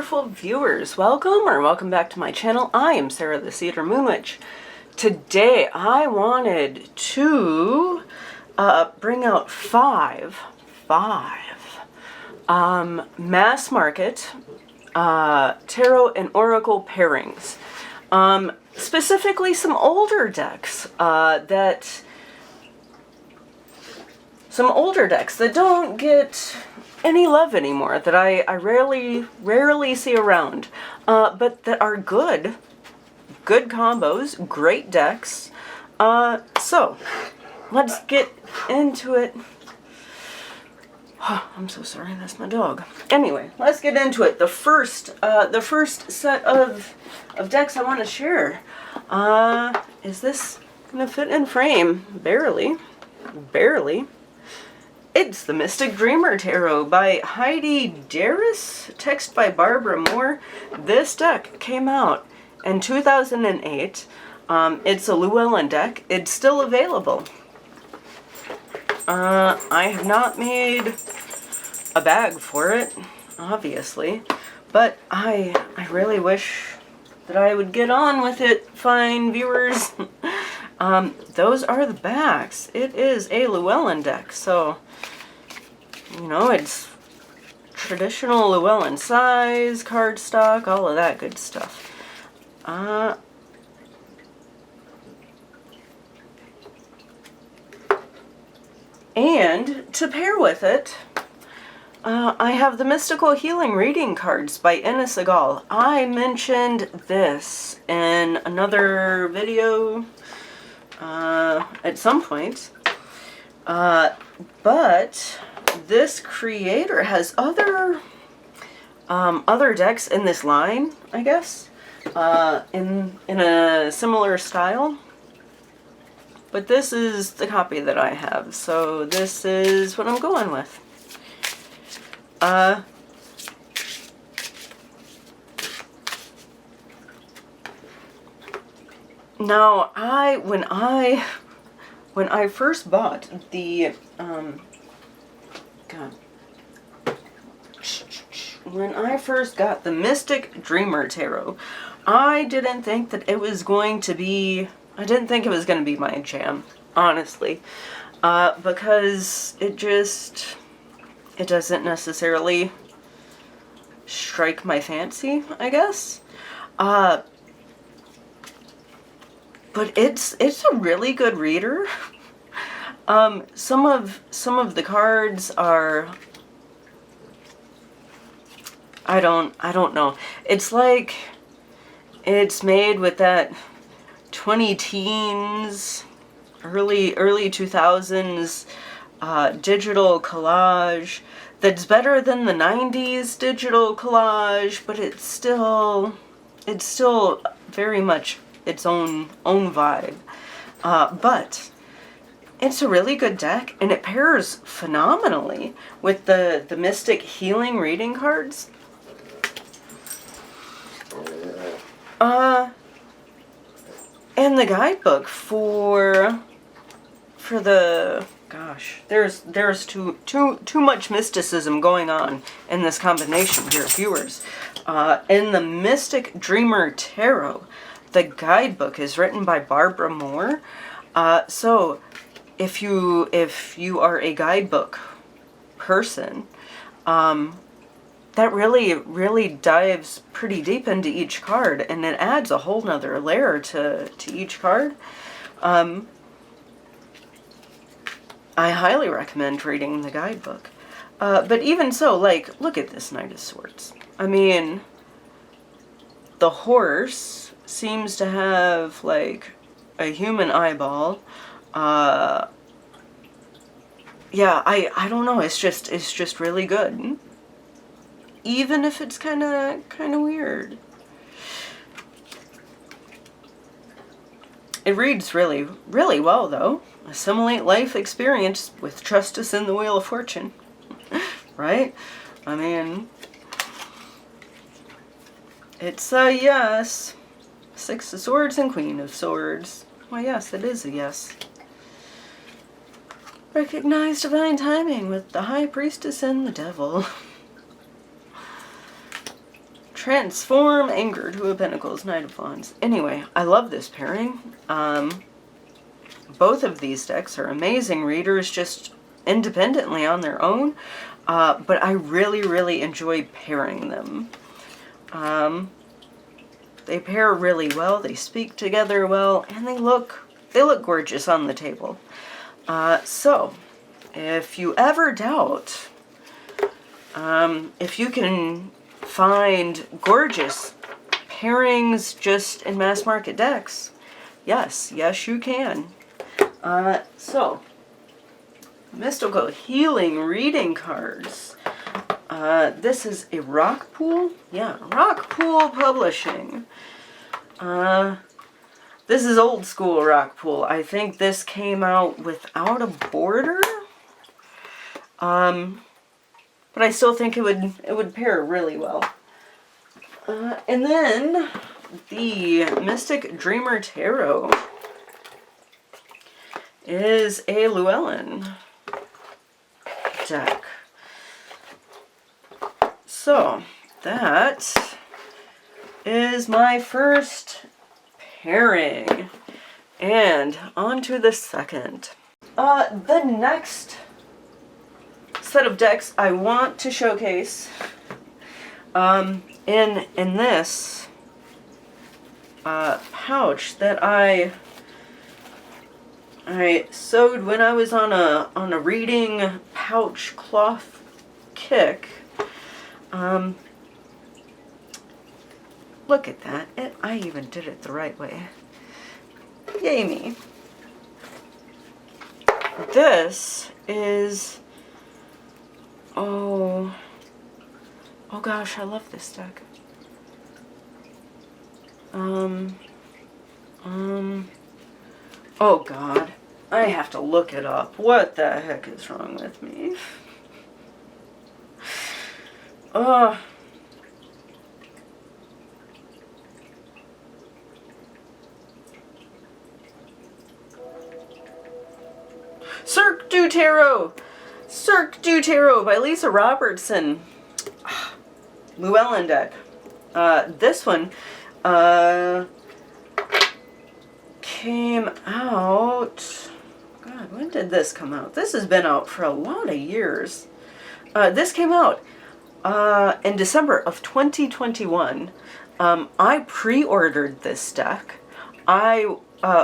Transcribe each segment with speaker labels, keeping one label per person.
Speaker 1: wonderful viewers. Welcome back to my channel. I am Sara the Cedar Moon Witch. Today I wanted to bring out five mass market tarot and oracle pairings. Specifically some older decks that don't get any love anymore, that I rarely see around, but that are good combos, great decks. So let's get into it. Oh, I'm so sorry, that's my dog. Anyway, let's get into it. The first set of decks I want to share. Is this gonna fit in frame? Barely. It's the Mystic Dreamer Tarot by Heidi Darris, text by Barbara Moore. This deck came out in 2008. It's a Llewellyn deck. It's still available. I have not made a bag for it, obviously, but I really wish that I would get on with it, fine viewers. Those are the backs. It is a Llewellyn deck, so, you know, it's traditional Llewellyn size, cardstock, all of that good stuff. And to pair with it, I have the Mystical Healing Reading cards by Ina Segal. I mentioned this in another video at some point, but this creator has other decks in this line, I guess, in a similar style. But this is the copy that I have, so this is what I'm going with. Now, when I first bought the when I first got the Mystic Dreamer Tarot, I didn't think that it was going to be my jam, honestly, because it doesn't necessarily strike my fancy, I guess. But it's a really good reader. Some of the cards are, I don't know. It's like it's made with that 20-teens, early 2000s digital collage that's better than the 90s digital collage, but it's still very much its own vibe. But it's a really good deck, and it pairs phenomenally with the Mystic Healing Reading cards. And the guidebook for the, gosh, there's too much mysticism going on in this combination here, viewers. In the Mystic Dreamer Tarot, the guidebook is written by Barbara Moore. So if you are a guidebook person, that really dives pretty deep into each card, and it adds a whole nother layer to each card. I highly recommend reading the guidebook. But even so, like, look at this Knight of Swords. I mean, the horse seems to have, like, a human eyeball. Yeah, I don't know, it's just really good. Even if it's kind of weird. It reads really well, though. Assimilate life experience with justice in the Wheel of Fortune. Right? I mean, it's a yes. Six of Swords and Queen of Swords. Why, yes, it is a yes. Recognize divine timing with the High Priestess and the Devil. Transform Anger, Two of Pentacles, Knight of Wands. Anyway, I love this pairing. Both of these decks are amazing readers just independently on their own, but I really, really enjoy pairing them. They pair really well, they speak together well, and they look gorgeous on the table. So, if you ever doubt if you can find gorgeous pairings just in mass market decks, yes, you can. So, Mystical Healing Reading Cards. This is a Rock Pool? Yeah, Rock Pool Publishing. This is old school Rock Pool. I think this came out without a border. But I still think it would pair really well. And then the Mystic Dreamer Tarot is a Llewellyn deck. So that is my first pairing. And on to the second. The next set of decks I want to showcase in this pouch that I sewed when I was on a reading pouch cloth kick. Look at that. I even did it the right way. Yay me. This is... Oh gosh, I love this deck. Oh god. I have to look it up. What the heck is wrong with me? Cirque du Tarot! Cirque du Tarot by Lisa Robertson. Llewellyn deck. This one came out... God, when did this come out? This has been out for a lot of years. This came out in December of 2021. I pre-ordered this deck. I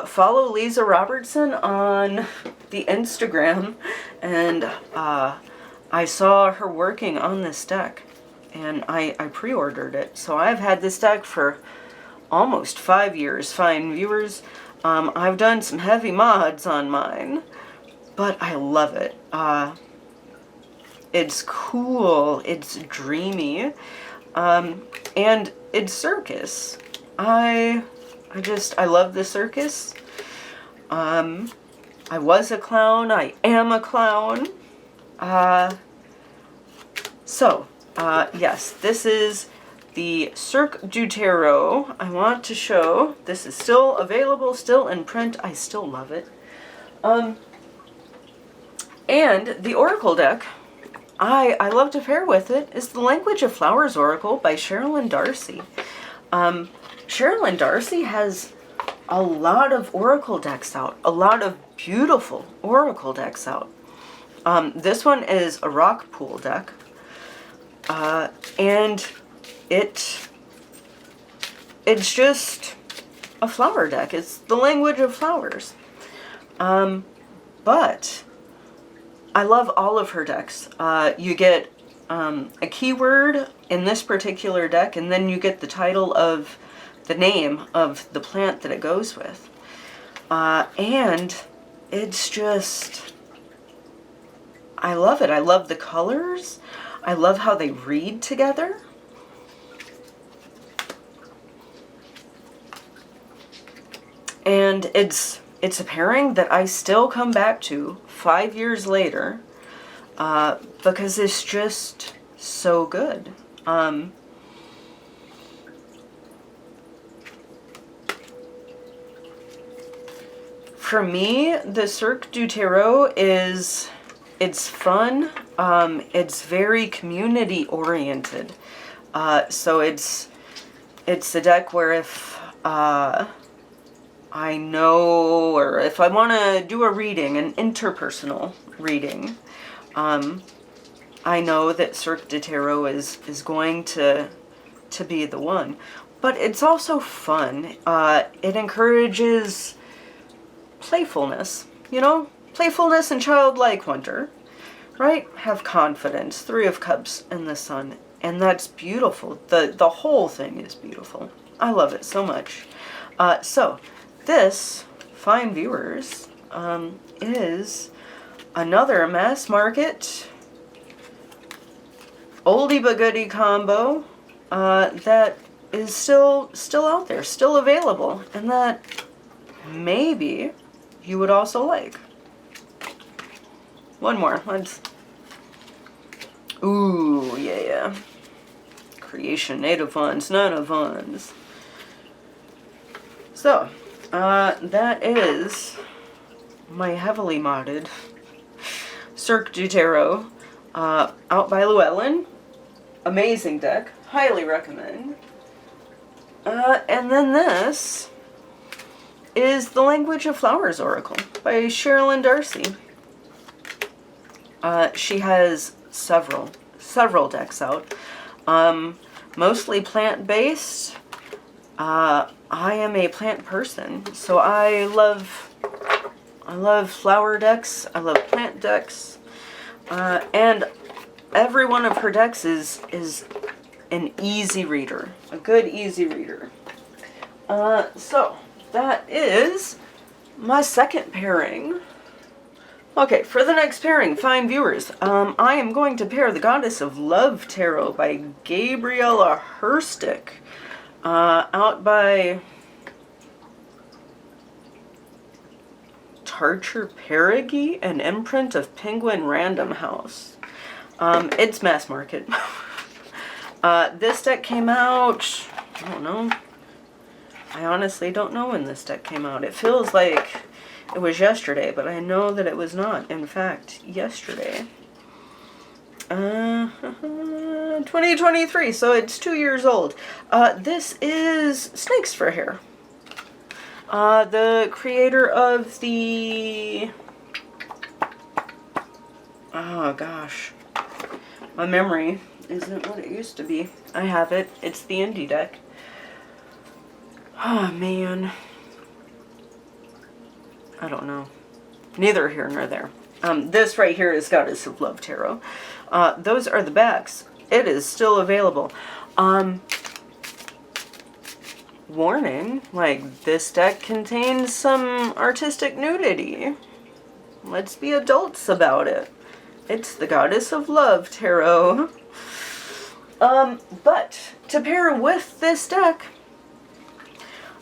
Speaker 1: follow Lisa Robertson on the Instagram, and I saw her working on this deck, and I pre-ordered it. So I've had this deck for almost 5 years, fine viewers. I've done some heavy mods on mine, but I love it. It's cool, it's dreamy, and it's circus. I love the circus. I was a clown, I am a clown. Yes, this is the Cirque du Tarot. I want to show, this is still available, still in print, I still love it. And the Oracle deck, I love to pair with it, is the Language of Flowers Oracle by Sherilyn Darcy. Sherilyn Darcy has a lot of Oracle decks out, a lot of beautiful Oracle decks out. This one is a Rock Pool deck, and it's just a flower deck. It's the Language of Flowers. But I love all of her decks. You get a keyword in this particular deck, and then you get the title of the name of the plant that it goes with. And it's just, I love it. I love the colors. I love how they read together. And it's a pairing that I still come back to 5 years later, because it's just so good. For me, the Cirque du Tarot it's fun, it's very community oriented. So it's It's a deck where if I know, or if I want to do a reading, an interpersonal reading, I know that Cirque du Tarot is going to be the one. But it's also fun. It encourages playfulness, you know? Playfulness and childlike wonder, right? Have confidence. 3 of Cups and the Sun. And that's beautiful. The whole thing is beautiful. I love it so much. So, this, fine viewers, is another mass market oldie but goodie combo that is still out there, still available, and that maybe you would also like. One more. Let's. Ooh, yeah. Creation, 8 of Wands, 9 of Wands. So, that is my heavily modded Cirque du Tarot, out by Llewellyn. Amazing deck. Highly recommend. And then this is The Language of Flowers Oracle by Sherilyn Darcy. She has several decks out. Mostly plant-based. I am a plant person, so I love flower decks. I love plant decks. And every one of her decks is an easy reader. A good, easy reader. So, that is my second pairing. Okay, for the next pairing, fine viewers, I am going to pair the Goddess of Love Tarot by Gabriella Herstick, out by Tarcher Perigee, an imprint of Penguin Random House. It's mass market. This deck came out, I don't know. I honestly don't know when this deck came out. It feels like it was yesterday, but I know that it was not, in fact, yesterday. 2023, so it's 2 years old. This is Snakes for Hair. The creator of the... Oh, gosh. My memory isn't what it used to be. I have it. It's the indie deck. Oh, man. I don't know. Neither here nor there. This right here is Goddess of Love Tarot. Those are the backs. It is still available. Warning, like, this deck contains some artistic nudity. Let's be adults about it. It's the Goddess of Love Tarot. But to pair with this deck,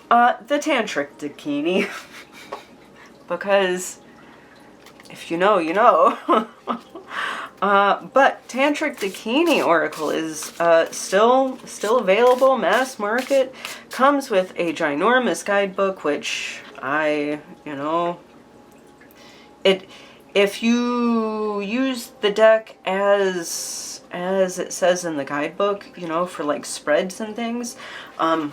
Speaker 1: the Tantric Dakini. Because if you know, you know. But Tantric Dakini Oracle is still available, mass market. Comes with a ginormous guidebook, which if you use the deck as it says in the guidebook, for like spreads and things, then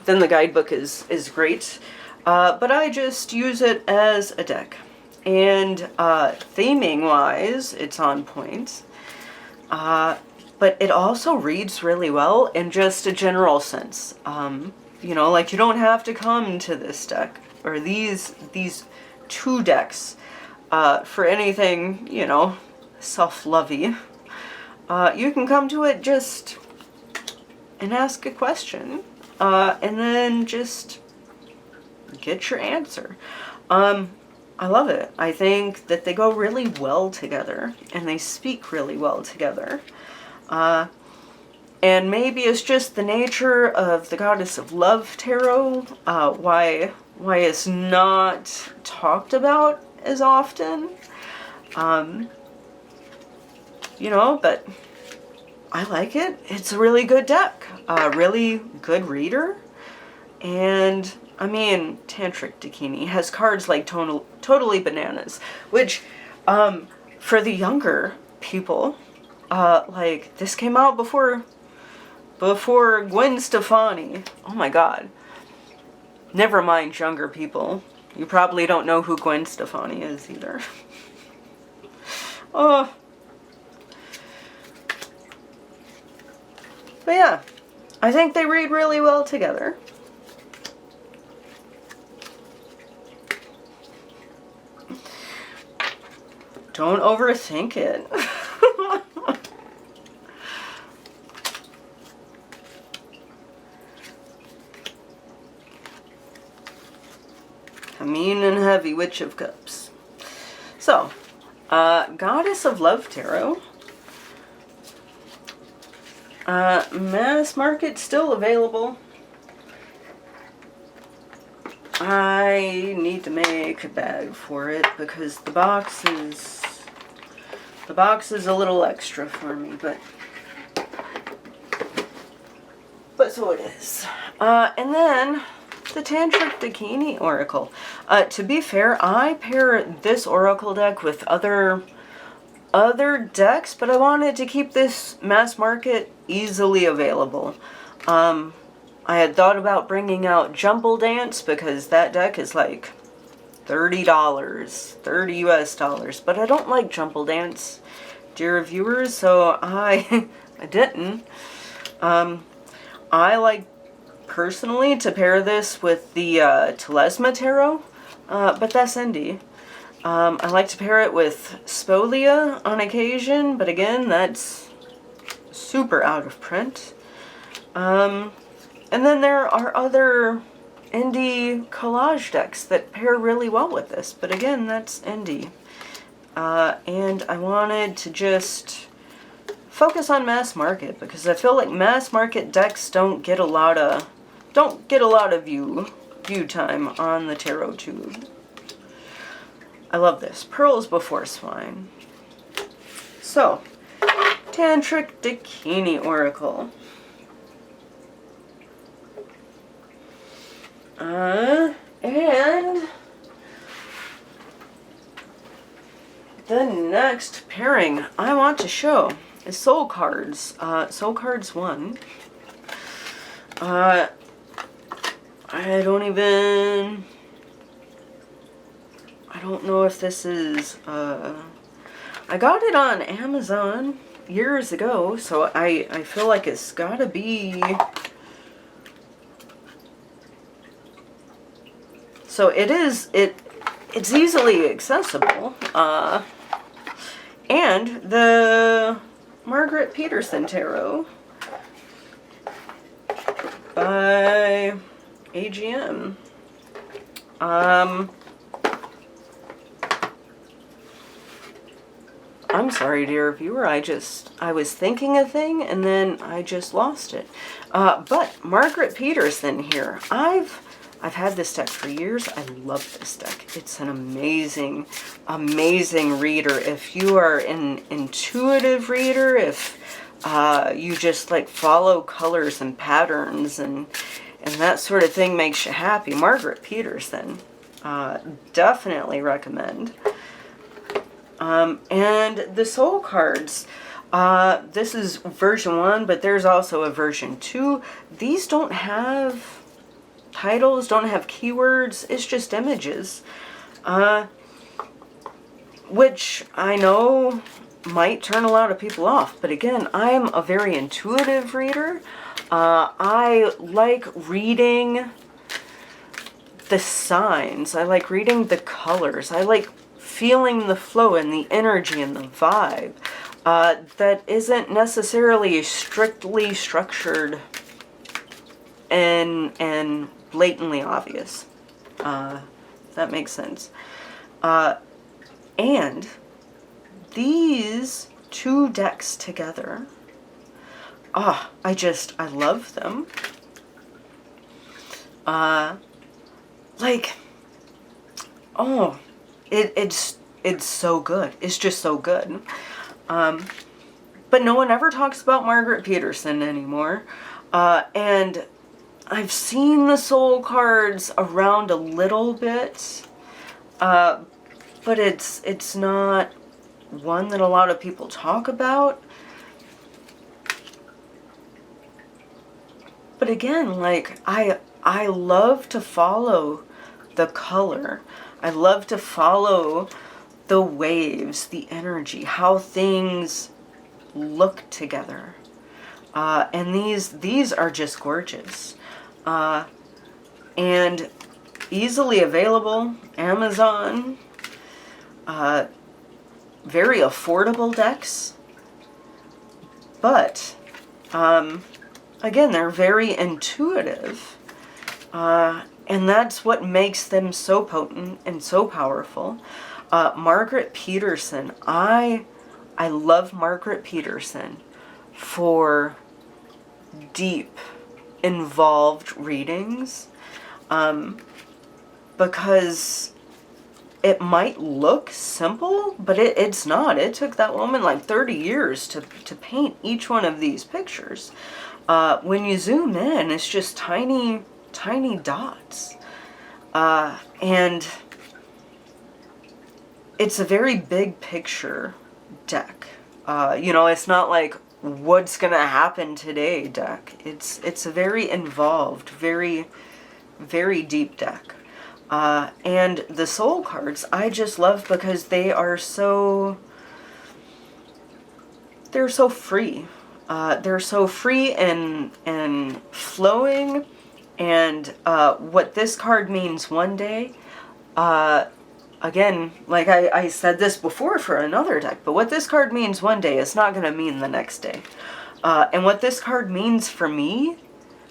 Speaker 1: the guidebook is great. But I just use it as a deck. And theming-wise, it's on point. But it also reads really well in just a general sense. Like you don't have to come to this deck or these 2 decks for anything, self-lovey. You can come to it just and ask a question, and then just get your answer. I love it. I think that they go really well together, and they speak really well together. And maybe it's just the nature of the Goddess of Love Tarot, why it's not talked about as often. But I like it. It's a really good deck. Really good reader. And I mean, Tantric Dakini has cards like Totally Bananas, which, for the younger people, like, this came out before before Gwen Stefani. Oh my god. Never mind, younger people. You probably don't know who Gwen Stefani is either. Oh. But yeah, I think they read really well together. Don't overthink it. A mean and heavy Witch of Cups. So, Goddess of Love Tarot. Mass market still available. I need to make a bag for it because the box is a little extra for me, but so it is. And then the Tantric Dakini Oracle. To be fair, I pair this Oracle deck with other decks, but I wanted to keep this mass market easily available. I had thought about bringing out Jumble Dance because that deck is like $30, 30 US dollars, but I don't like Jumble Dance, dear viewers, so I didn't. I like personally to pair this with the Telesma Tarot, but that's indie. I like to pair it with Spolia on occasion, but again, that's super out of print. And then there are other indie collage decks that pair really well with this, but again, that's indie. And I wanted to just focus on mass market because I feel like mass market decks don't get a lot of view time on the tarot tube. I love this. Pearls Before Swine. So, Tantric Dakini Oracle. And the next pairing I want to show is Soul Cards. Soul Cards 1. I don't know if this is, I got it on Amazon years ago, so I feel like it's gotta be, so it's easily accessible, and the Margarete Petersen Tarot by AGM. I'm sorry, dear viewer, I was thinking a thing and then I just lost it. But Margarete Petersen here, I've had this deck for years. I love this deck. It's an amazing, amazing reader. If you are an intuitive reader, if you just like follow colors and patterns and that sort of thing makes you happy, Margarete Petersen, definitely recommend. And the Soul Cards, this is version 1, but there's also a version 2. These don't have titles, don't have keywords, it's just images, which I know might turn a lot of people off, but again, I'm a very intuitive reader. I like reading the signs, I like reading the colors, I like feeling the flow and the energy and the vibe that isn't necessarily strictly structured and blatantly obvious. If that makes sense. And these two decks together, I love them. It's so good. It's just so good. But no one ever talks about Margarete Petersen anymore. And I've seen the Soul Cards around a little bit, but it's not one that a lot of people talk about. But again, like, I love to follow the color. I love to follow the waves, the energy, how things look together. And these are just gorgeous. And easily available, Amazon, very affordable decks. But, again, they're very intuitive. And that's what makes them so potent and so powerful. Margarete Petersen. I love Margarete Petersen for deep, involved readings. Because it might look simple, but it's not. It took that woman like 30 years to paint each one of these pictures. When you zoom in, it's just tiny dots. And it's a very big picture deck. You know, it's not like what's gonna happen today deck. It's a very involved, very, very deep deck. And the soul cards I just love because they're so free. They're so free and flowing. And what this card means one day, again, like I said this before for another deck, but what this card means one day is not going to mean the next day. And what this card means for me,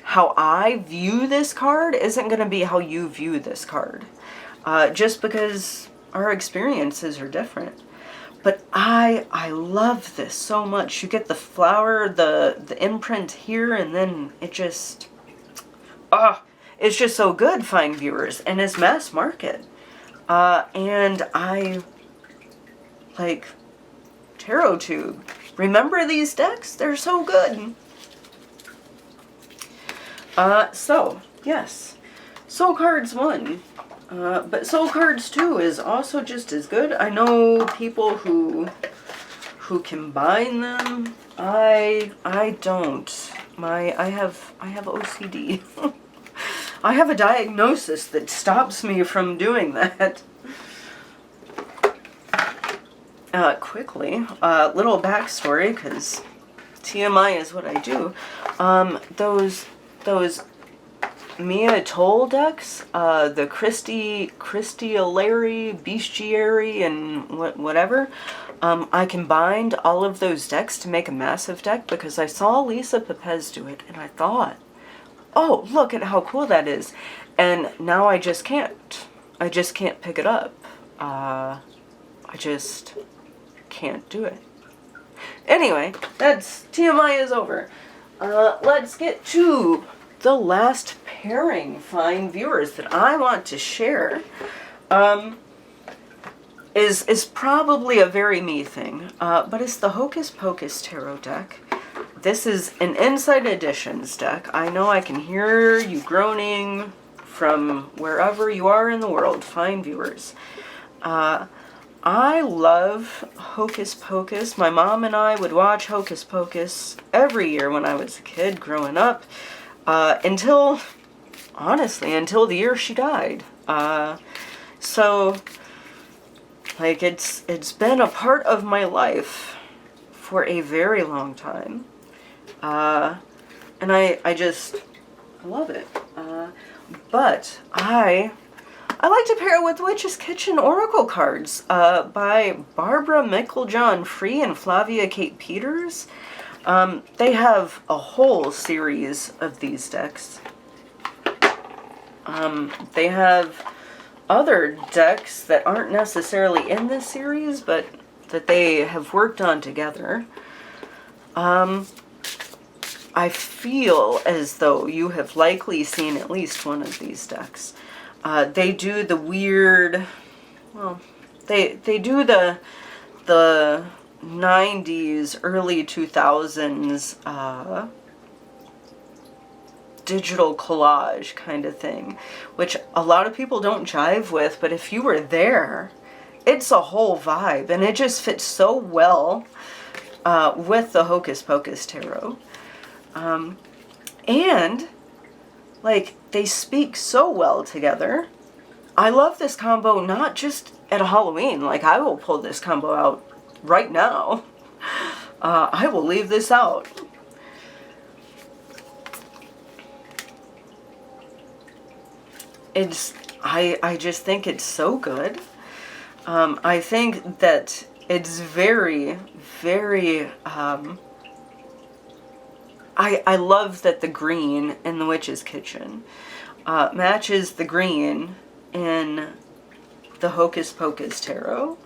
Speaker 1: how I view this card, isn't going to be how you view this card. Just because our experiences are different. But I love this so much. You get the flower, the imprint here, and then it just... it's just so good, fine viewers, and it's mass market. And I like Tarot Tube. Remember these decks? They're so good. So, yes. Soul Cards 1. But Soul Cards 2 is also just as good. I know people who combine them. I don't. I have OCD. I have a diagnosis that stops me from doing that. Quickly, little backstory, because TMI is what I do. Those Mia Toll decks, the Christialary, Bestiary, and whatever, I combined all of those decks to make a massive deck because I saw Lisa Pepez do it, and I thought, oh, look at how cool that is. And now I just can't. I just can't pick it up. I just can't do it. Anyway, that's TMI is over. Let's get to the last pairing, fine viewers, that I want to share. Is probably a very me thing, but it's the Hocus Pocus Tarot deck. This is an Inside Editions deck. I know I can hear you groaning from wherever you are in the world, fine viewers. I love Hocus Pocus. My mom and I would watch Hocus Pocus every year when I was a kid growing up, until the year she died. So, like, it's been a part of my life for a very long time. And I just love it. But I like to pair it with Witch's Kitchen Oracle cards by Barbara Micklejohn Free and Flavia Kate Peters. They have a whole series of these decks. They have other decks that aren't necessarily in this series, but that they have worked on together. I feel as though you have likely seen at least one of these decks. They do the weird, well, they do the 90s, early 2000s digital collage kind of thing, which a lot of people don't jive with, but if you were there, it's a whole vibe, and it just fits so well with the Hocus Pocus Tarot. And Like, they speak so well together. I love this combo, not just at a Halloween. Like, I will pull this combo out right now. I will leave this out. I just think it's so good. I think that it's very, very, I love that the green in the Witch's Kitchen matches the green in the Hocus Pocus Tarot.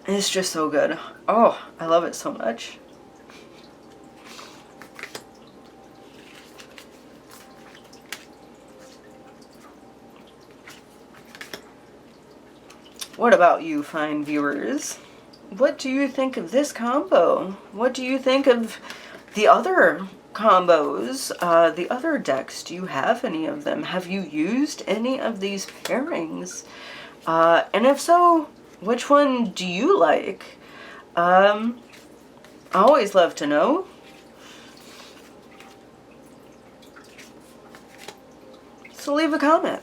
Speaker 1: It's just so good. Oh, I love it so much. What about you, fine viewers? What do you think of this combo? What do you think of the other combos, the other decks? Do you have any of them? Have you used any of these pairings? And if so, which one do you like? I always love to know. So leave a comment.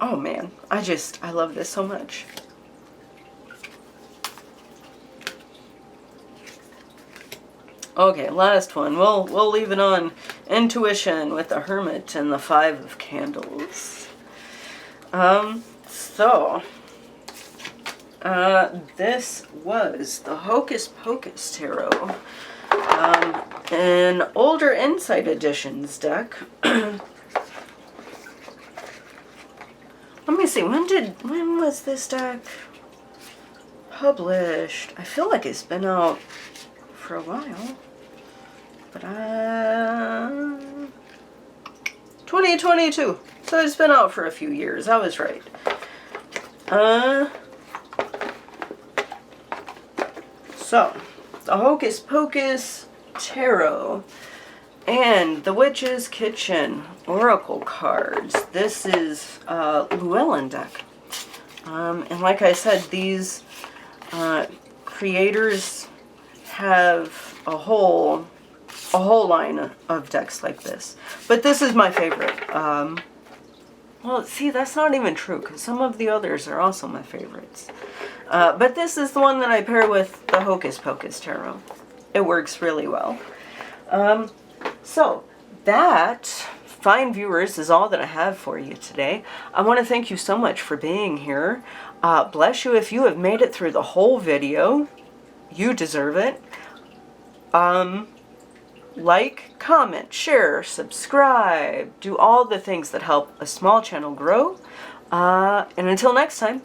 Speaker 1: Oh man, I love this so much. Okay, last one. We'll leave it on intuition with the Hermit and the Five of Candles. This was the Hocus Pocus Tarot, an older Insight Editions deck. Let me see, when was this deck published? I feel like it's been out for a while, but 2022, so it's been out for a few years. I was right. So the Hocus Pocus Tarot and the Witch's Kitchen Oracle cards. This is Llewellyn deck. And like I said, these creators have a whole line of decks like this. But this is my favorite. Well, see, that's not even true, because some of the others are also my favorites. But this is the one that I pair with the Hocus Pocus Tarot. It works really well. So that, fine viewers, is all that I have for you today. I want to thank you so much for being here. Bless you if you have made it through the whole video. You deserve it. Like, comment, share, subscribe, do all the things that help a small channel grow. And until next time,